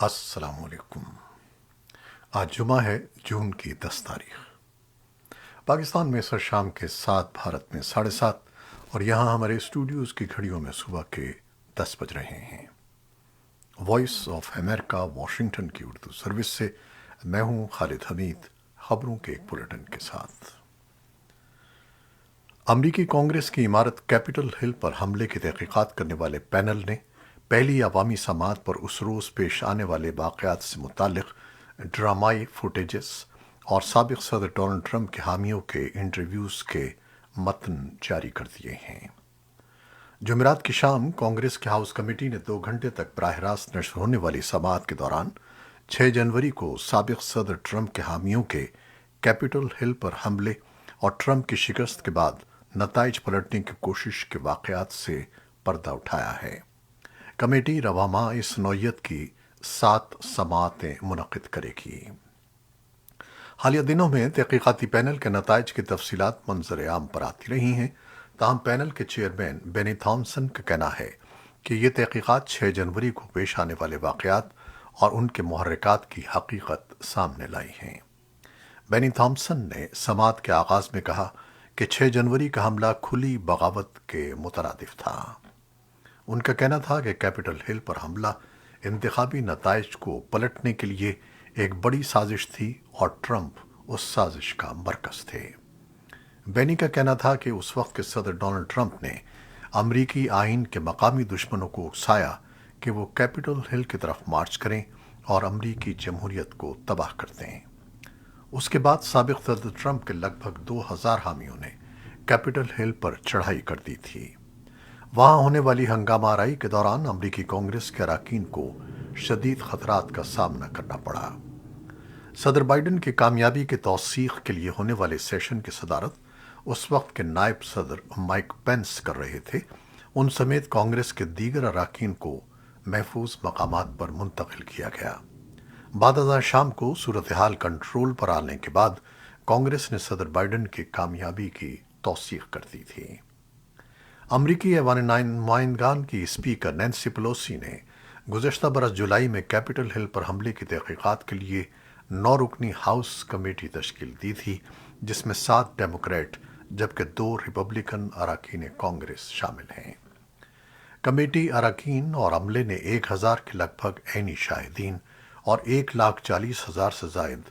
السلام علیکم۔ آج جمعہ ہے، جون کی 10 تاریخ۔ پاکستان میں سر شام کے 7، بھارت میں 7:30، اور یہاں ہمارے اسٹوڈیوز کی گھڑیوں میں صبح کے 10 بج رہے ہیں۔ وائس آف امریکہ واشنگٹن کی اردو سروس سے میں ہوں خالد حمید، خبروں کے ایک بلیٹن کے ساتھ۔ امریکی کانگریس کی عمارت کیپٹل ہل پر حملے کی تحقیقات کرنے والے پینل نے پہلی عوامی سماعت پر اس روز پیش آنے والے واقعات سے متعلق ڈرامائی فوٹیجز اور سابق صدر ڈونلڈ ٹرمپ کے حامیوں کے انٹرویوز کے متن جاری کر دیے ہیں۔ جمعرات کی شام کانگریس کے ہاؤس کمیٹی نے 2 گھنٹے تک براہ راست نشر ہونے والی سماعت کے دوران 6 جنوری کو سابق صدر ٹرمپ کے حامیوں کے کیپٹل ہل پر حملے اور ٹرمپ کی شکست کے بعد نتائج پلٹنے کی کوشش کے واقعات سے پردہ اٹھایا ہے۔ کمیٹی رواں ماہ اس نوعیت کی 7 سماعتیں منعقد کرے گی۔ حالیہ دنوں میں تحقیقاتی پینل کے نتائج کی تفصیلات منظر عام پر آتی رہی ہیں، تاہم پینل کے چیئرمین بینی تھامسن کا کہنا ہے کہ یہ تحقیقات 6 جنوری کو پیش آنے والے واقعات اور ان کے محرکات کی حقیقت سامنے لائی ہیں۔ بینی تھامسن نے سماعت کے آغاز میں کہا کہ 6 جنوری کا حملہ کھلی بغاوت کے مترادف تھا۔ ان کا کہنا تھا کہ کیپٹل ہل پر حملہ انتخابی نتائج کو پلٹنے کے لیے ایک بڑی سازش تھی اور ٹرمپ اس سازش کا مرکز تھے۔ بینی کا کہنا تھا کہ اس وقت کے صدر ڈونلڈ ٹرمپ نے امریکی آئین کے مقامی دشمنوں کو اکسایا کہ وہ کیپٹل ہل کی طرف مارچ کریں اور امریکی جمہوریت کو تباہ کر دیں۔ اس کے بعد سابق صدر ٹرمپ کے لگ بھگ 2000 حامیوں نے کیپٹل ہل پر چڑھائی کر دی تھی۔ وہاں ہونے والی ہنگامہ آرائی کے دوران امریکی کانگریس کے اراکین کو شدید خطرات کا سامنا کرنا پڑا۔ صدر بائیڈن کی کامیابی کی توثیق کے لیے ہونے والے سیشن کی صدارت اس وقت کے نائب صدر مائک پینس کر رہے تھے۔ ان سمیت کانگریس کے دیگر اراکین کو محفوظ مقامات پر منتقل کیا گیا۔ بعد ازاں شام کو صورتحال کنٹرول پر آنے کے بعد کانگریس نے صدر بائیڈن کی کامیابی کی توثیق کر دی تھی۔ امریکی ایوان نمائندگان کی اسپیکر نینسی پیلوسی نے گزشتہ برس جولائی میں کیپٹل ہل پر حملے کی تحقیقات کے لیے 9 رکنی ہاؤس کمیٹی تشکیل دی تھی، جس میں 7 ڈیموکریٹ جبکہ 2 ریپبلکن اراکین کانگریس شامل ہیں۔ کمیٹی اراکین اور عملے نے 1000 کے لگ بھگ عینی شاہدین اور 1,40,000 سے زائد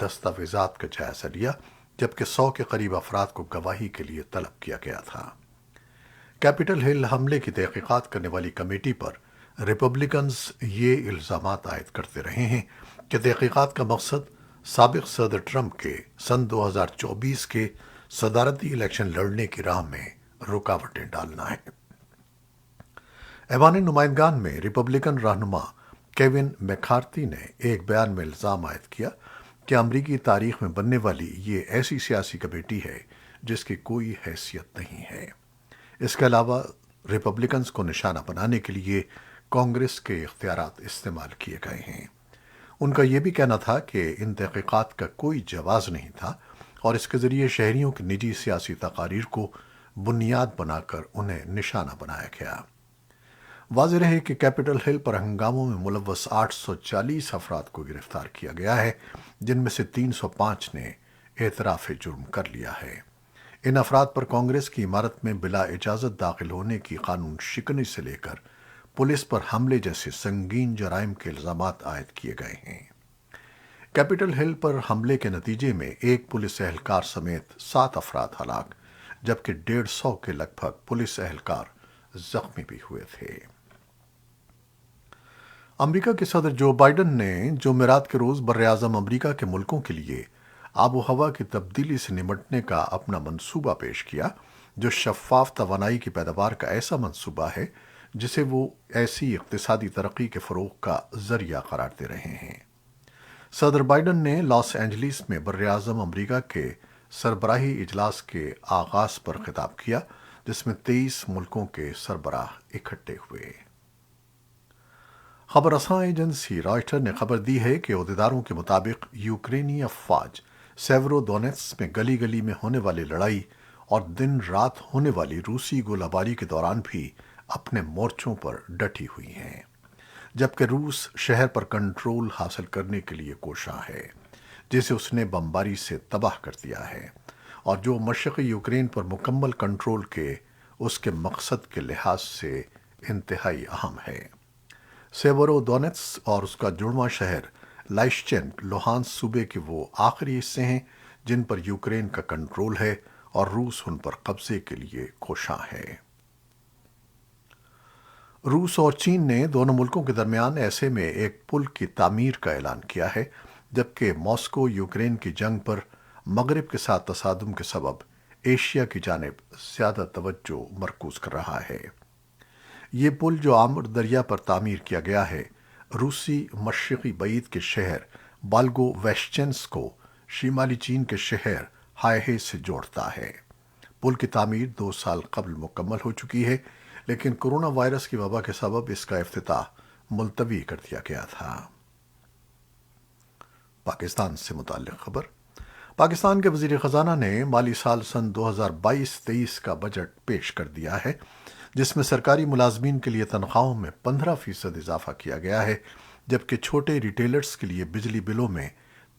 دستاویزات کا جائزہ لیا، جبکہ 100 کے قریب افراد کو گواہی کے لیے طلب کیا گیا تھا۔ کیپٹل ہل حملے کی تحقیقات کرنے والی کمیٹی پر ریپبلکنز یہ الزامات عائد کرتے رہے ہیں کہ تحقیقات کا مقصد سابق صدر ٹرمپ کے سن 2024 کے صدارتی الیکشن لڑنے کی راہ میں رکاوٹیں ڈالنا ہے۔ ایوان نمائندگان میں ریپبلکن رہنما کیون میکارتھی نے ایک بیان میں الزام عائد کیا کہ امریکی تاریخ میں بننے والی یہ ایسی سیاسی کمیٹی ہے جس کی کوئی حیثیت نہیں ہے۔ اس کے علاوہ ریپبلکنز کو نشانہ بنانے کے لیے کانگریس کے اختیارات استعمال کیے گئے ہیں۔ ان کا یہ بھی کہنا تھا کہ ان تحقیقات کا کوئی جواز نہیں تھا اور اس کے ذریعے شہریوں کی نجی سیاسی تقاریر کو بنیاد بنا کر انہیں نشانہ بنایا گیا۔ واضح رہے کہ کیپٹل ہل پر ہنگاموں میں ملوث 840 افراد کو گرفتار کیا گیا ہے، جن میں سے 305 نے اعتراف جرم کر لیا ہے۔ ان افراد پر کانگریس کی عمارت میں بلا اجازت داخل ہونے کی قانون شکنی سے لے کر پولیس پر حملے جیسے سنگین جرائم کے الزامات عائد کیے گئے ہیں۔ کیپٹل ہل پر حملے کے نتیجے میں ایک پولیس اہلکار سمیت 7 افراد ہلاک، جبکہ 150 کے لگ بھگ پولیس اہلکار زخمی بھی ہوئے تھے۔ امریکہ کے صدر جو بائیڈن نے جمعرات کے روز براعظم امریکہ کے ملکوں کے لیے آب و ہوا کی تبدیلی سے نمٹنے کا اپنا منصوبہ پیش کیا، جو شفاف توانائی کی پیداوار کا ایسا منصوبہ ہے جسے وہ ایسی اقتصادی ترقی کے فروغ کا ذریعہ قرار دے رہے ہیں۔ صدر بائیڈن نے لاس اینجلیس میں براعظم امریکہ کے سربراہی اجلاس کے آغاز پر خطاب کیا، جس میں 23 ملکوں کے سربراہ اکٹھے ہوئے۔ خبر رساں ایجنسی رائٹر نے خبر دی ہے کہ عہدیداروں کے مطابق یوکرینی افواج سیورو دونیٹس میں گلی گلی میں ہونے والی لڑائی اور دن رات ہونے والی روسی گولہ باری کے دوران بھی اپنے مورچوں پر ڈٹی ہوئی ہیں۔ جبکہ روس شہر پر کنٹرول حاصل کرنے کے لیے کوشاں ہے، جسے اس نے بمباری سے تباہ کر دیا ہے، اور جو مشرقی یوکرین پر مکمل کنٹرول کے اس کے مقصد کے لحاظ سے انتہائی اہم ہے۔ سیورو دونیٹس اور اس کا جڑواں شہر لائشچینک لوہانس صوبے کے وہ آخری حصے ہیں جن پر یوکرین کا کنٹرول ہے اور روس ان پر قبضے کے لیے کوشاں ہے۔ روس اور چین نے دونوں ملکوں کے درمیان ایسے میں ایک پل کی تعمیر کا اعلان کیا ہے، جبکہ ماسکو یوکرین کی جنگ پر مغرب کے ساتھ تصادم کے سبب ایشیا کی جانب زیادہ توجہ مرکوز کر رہا ہے۔ یہ پل جو آمر دریا پر تعمیر کیا گیا ہے، روسی مشرقی بعید کے شہر بالگو ویشچنس کو شمالی چین کے شہر ہائے سے جوڑتا ہے۔ پل کی تعمیر 2 سال قبل مکمل ہو چکی ہے، لیکن کرونا وائرس کی وبا کے سبب اس کا افتتاح ملتوی کر دیا گیا تھا۔ پاکستان سے متعلق خبر۔ پاکستان کے وزیر خزانہ نے مالی سال سن 2022-23 کا بجٹ پیش کر دیا ہے، جس میں سرکاری ملازمین کے لیے تنخواہوں میں 15% اضافہ کیا گیا ہے، جبکہ چھوٹے ریٹیلرز کے لیے بجلی بلوں میں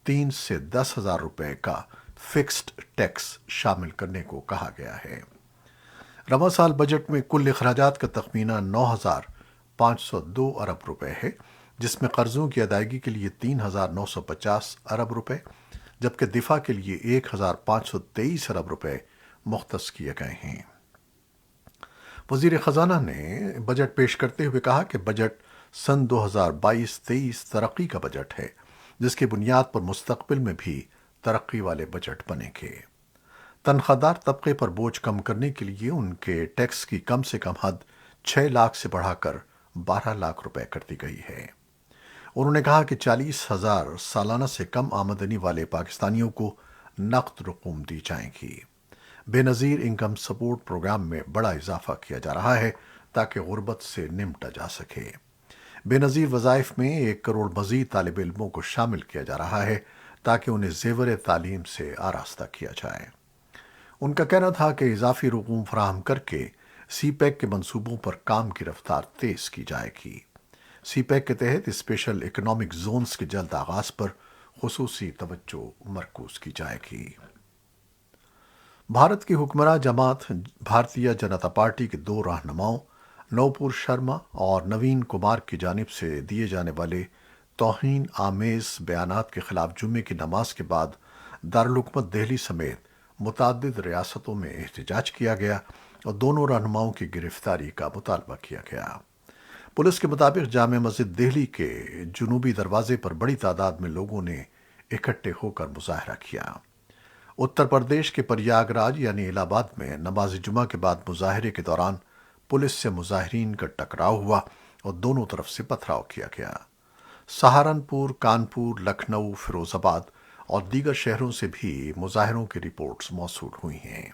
3 سے 10 ہزار روپے کا فکسڈ ٹیکس شامل کرنے کو کہا گیا ہے۔ رواں سال بجٹ میں کل اخراجات کا تخمینہ 9,502 ارب روپے ہے، جس میں قرضوں کی ادائیگی کے لیے 3,950 ارب روپے، جبکہ دفاع کے لیے 1,523 ارب روپے مختص کیے گئے ہیں۔ وزیر خزانہ نے بجٹ پیش کرتے ہوئے کہا کہ بجٹ سن 2022-23 ترقی کا بجٹ ہے، جس کی بنیاد پر مستقبل میں بھی ترقی والے بجٹ بنے گے۔ تنخواہ دار طبقے پر بوجھ کم کرنے کے لیے ان کے ٹیکس کی کم سے کم حد 6 لاکھ سے بڑھا کر 12 لاکھ روپے کر دی گئی ہے۔ انہوں نے کہا کہ 40,000 سالانہ سے کم آمدنی والے پاکستانیوں کو نقد رقوم دی جائیں گی۔ بے نظیر انکم سپورٹ پروگرام میں بڑا اضافہ کیا جا رہا ہے تاکہ غربت سے نمٹا جا سکے۔ بے نظیر وظائف میں 1 کروڑ مزید طالب علموں کو شامل کیا جا رہا ہے تاکہ انہیں زیور تعلیم سے آراستہ کیا جائے۔ ان کا کہنا تھا کہ اضافی رقوم فراہم کر کے سی پیک کے منصوبوں پر کام کی رفتار تیز کی جائے گی۔ سی پیک کے تحت اسپیشل اکنامک زونز کے جلد آغاز پر خصوصی توجہ مرکوز کی جائے گی۔ بھارت کی حکمراں جماعت بھارتیہ جنتا پارٹی کے 2 رہنماؤں نوپور شرما اور نوین کمار کی جانب سے دیے جانے والے توہین آمیز بیانات کے خلاف جمعے کی نماز کے بعد دارالحکومت دہلی سمیت متعدد ریاستوں میں احتجاج کیا گیا اور دونوں رہنماؤں کی گرفتاری کا مطالبہ کیا گیا۔ پولیس کے مطابق جامع مسجد دہلی کے جنوبی دروازے پر بڑی تعداد میں لوگوں نے اکٹھے ہو کر مظاہرہ کیا۔ اتر پردیش کے پریاگ راج یعنی الہ آباد میں نماز جمعہ کے بعد مظاہرے کے دوران پولیس سے مظاہرین کا ٹکراؤ ہوا اور دونوں طرف سے پتھراؤ کیا گیا۔ سہارنپور، کانپور، لکھنؤ، فیروز آباد اور دیگر شہروں سے بھی مظاہروں کی رپورٹس موصول ہوئی ہیں۔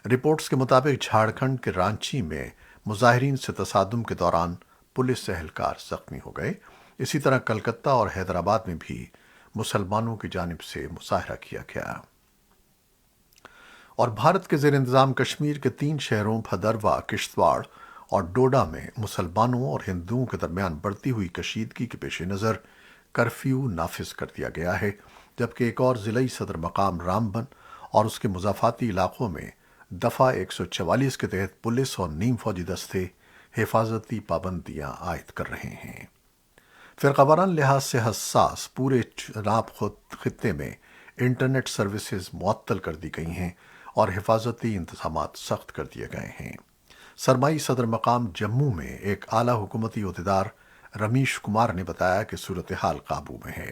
رپورٹس کے مطابق جھارکھنڈ کے رانچی میں مظاہرین سے تصادم کے دوران پولیس اہلکار زخمی ہو گئے۔ اسی طرح کلکتہ اور حیدرآباد میں بھی مسلمانوں کی جانب سے مظاہرہ کیا گیا۔ اور بھارت کے زیر انتظام کشمیر کے 3 شہروں بھدرواہ، کشتواڑ اور ڈوڈا میں مسلمانوں اور ہندوؤں کے درمیان بڑھتی ہوئی کشیدگی کے پیش نظر کرفیو نافذ کر دیا گیا ہے، جبکہ ایک اور ضلعی صدر مقام رامبن اور اس کے مضافاتی علاقوں میں دفعہ 144 کے تحت پولیس اور نیم فوجی دستے حفاظتی پابندیاں عائد کر رہے ہیں۔ فرقہ وارانہ لحاظ سے حساس پورے چناب خطے میں انٹرنیٹ سروسز معطل کر دی گئی ہیں اور حفاظتی انتظامات سخت کر دیے گئے ہیں۔ سرمائی صدر مقام جموں میں ایک اعلیٰ حکومتی عہدیدار رمیش کمار نے بتایا کہ صورتحال قابو میں ہے۔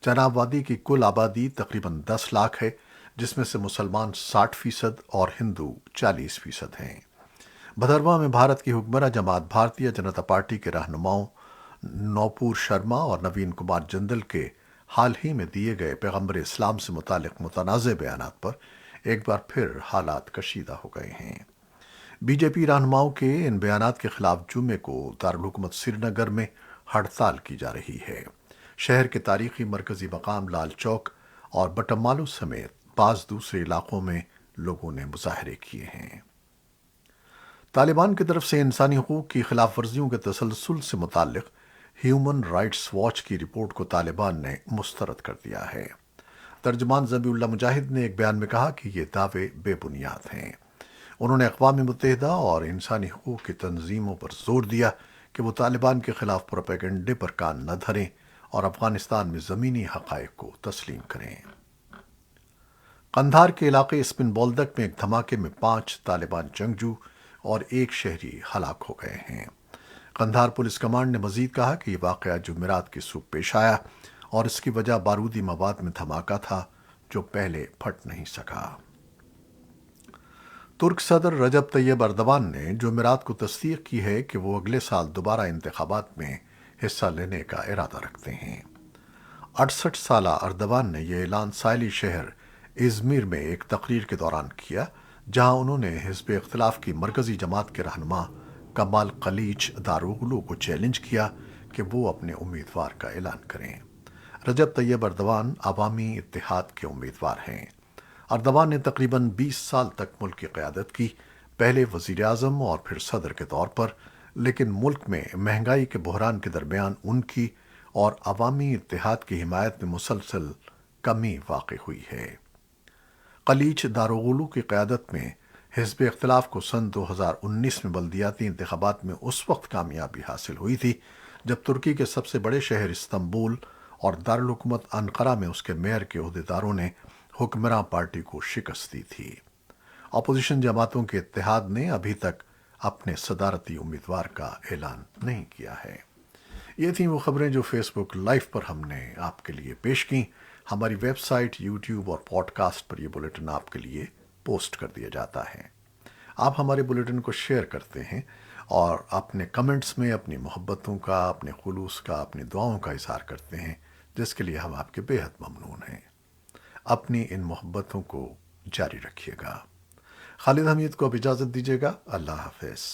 چناب وادی کی کل آبادی تقریباً 10 لاکھ ہے، جس میں سے مسلمان 60% اور ہندو 40% ہیں۔ بھدرواہ میں بھارت کی حکمراں جماعت بھارتیہ جنتا پارٹی کے رہنماؤں نوپور شرما اور نوین کمار جندل کے حال ہی میں دیے گئے پیغمبر اسلام سے متعلق متنازع بیانات پر ایک بار پھر حالات کشیدہ ہو گئے ہیں۔ بی جے پی رہنماؤں کے ان بیانات کے خلاف جمعے کو دارالحکومت سری نگر میں ہڑتال کی جا رہی ہے۔ شہر کے تاریخی مرکزی مقام لال چوک اور بٹمالو سمیت بعض دوسرے علاقوں میں لوگوں نے مظاہرے کیے ہیں۔ طالبان کی طرف سے انسانی حقوق کی خلاف ورزیوں کے تسلسل سے متعلق ہیومن رائٹس واچ کی رپورٹ کو طالبان نے مسترد کر دیا ہے۔ ترجمان ذبیح اللہ مجاہد نے ایک بیان میں کہا کہ یہ دعوے بے بنیاد ہیں۔ انہوں نے اقوام متحدہ اور انسانی حقوق کی تنظیموں پر زور دیا کہ وہ طالبان کے خلاف پروپیگنڈے پر کان نہ دھریں اور افغانستان میں زمینی حقائق کو تسلیم کریں۔ قندھار کے علاقے اسپن بولدک میں ایک دھماکے میں 5 طالبان جنگجو اور ایک شہری ہلاک ہو گئے ہیں۔ قندھار پولیس کمانڈ نے مزید کہا کہ یہ واقعہ جمعرات کی صبح پیش آیا اور اس کی وجہ بارودی مواد میں دھماکہ تھا جو پہلے پھٹ نہیں سکا۔ ترک صدر رجب طیب اردوان نے جمعرات کو تصدیق کی ہے کہ وہ اگلے سال دوبارہ انتخابات میں حصہ لینے کا ارادہ رکھتے ہیں۔ 68 سالہ اردوان نے یہ اعلان ساحلی شہر ازمیر میں ایک تقریر کے دوران کیا، جہاں انہوں نے حزب اختلاف کی مرکزی جماعت کے رہنما کمال قلیچ داروغلو کو چیلنج کیا کہ وہ اپنے امیدوار کا اعلان کریں۔ رجب طیب اردوان عوامی اتحاد کے امیدوار ہیں۔ اردوان نے تقریباً 20 سال تک ملک کی قیادت کی، پہلے وزیر اعظم اور پھر صدر کے طور پر، لیکن ملک میں مہنگائی کے بحران کے درمیان ان کی اور عوامی اتحاد کی حمایت میں مسلسل کمی واقع ہوئی ہے۔ قلیچ داروغلو کی قیادت میں حزب اختلاف کو سن 2019 میں بلدیاتی انتخابات میں اس وقت کامیابی حاصل ہوئی تھی جب ترکی کے سب سے بڑے شہر استنبول اور دارالحکومت انقرہ میں اس کے میئر کے عہدیداروں نے حکمراں پارٹی کو شکست دی تھی۔ اپوزیشن جماعتوں کے اتحاد نے ابھی تک اپنے صدارتی امیدوار کا اعلان نہیں کیا ہے۔ یہ تھیں وہ خبریں جو فیس بک لائیو پر ہم نے آپ کے لیے پیش کیں۔ ہماری ویب سائٹ، یوٹیوب اور پوڈ کاسٹ پر یہ بلیٹن آپ کے لیے پوسٹ کر دیا جاتا ہے۔ آپ ہمارے بلیٹن کو شیئر کرتے ہیں اور اپنے کمنٹس میں اپنی محبتوں کا، اپنے خلوص کا، اپنی دعاؤں کا اظہار کرتے ہیں، جس کے لیے ہم آپ کے بے حد ممنون ہیں۔ اپنی ان محبتوں کو جاری رکھیے گا۔ خالد حمید کو اب اجازت دیجیے گا۔ اللہ حافظ۔